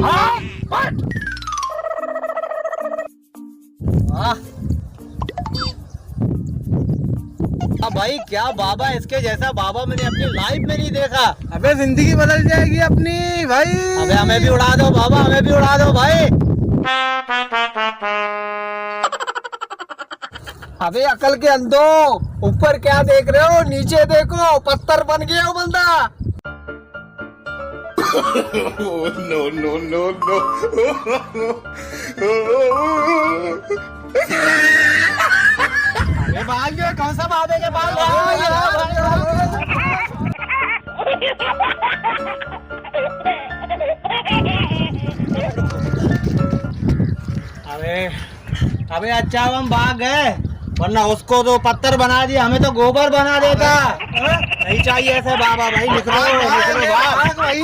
हाँ बट भाई क्या बाबा, इसके जैसा बाबा मैंने अपनी लाइफ में नहीं देखा। अबे जिंदगी बदल जाएगी अपनी भाई। अबे हमें भी उड़ा दो बाबा, हमें भी उड़ा दो भाई। अबे अकल के अंधो, ऊपर क्या देख रहे हो, नीचे देखो, पत्थर बन गया हो बंदा। no, no, no, no. अरे भाग गए, कौन सा बाबे के पास अबे अबे अच्छा हम भाग गए, वरना उसको तो पत्थर बना दिया, हमें तो गोबर बना देता। नहीं चाहिए ऐसे बाबा भाई, निकलो निकलो भाई।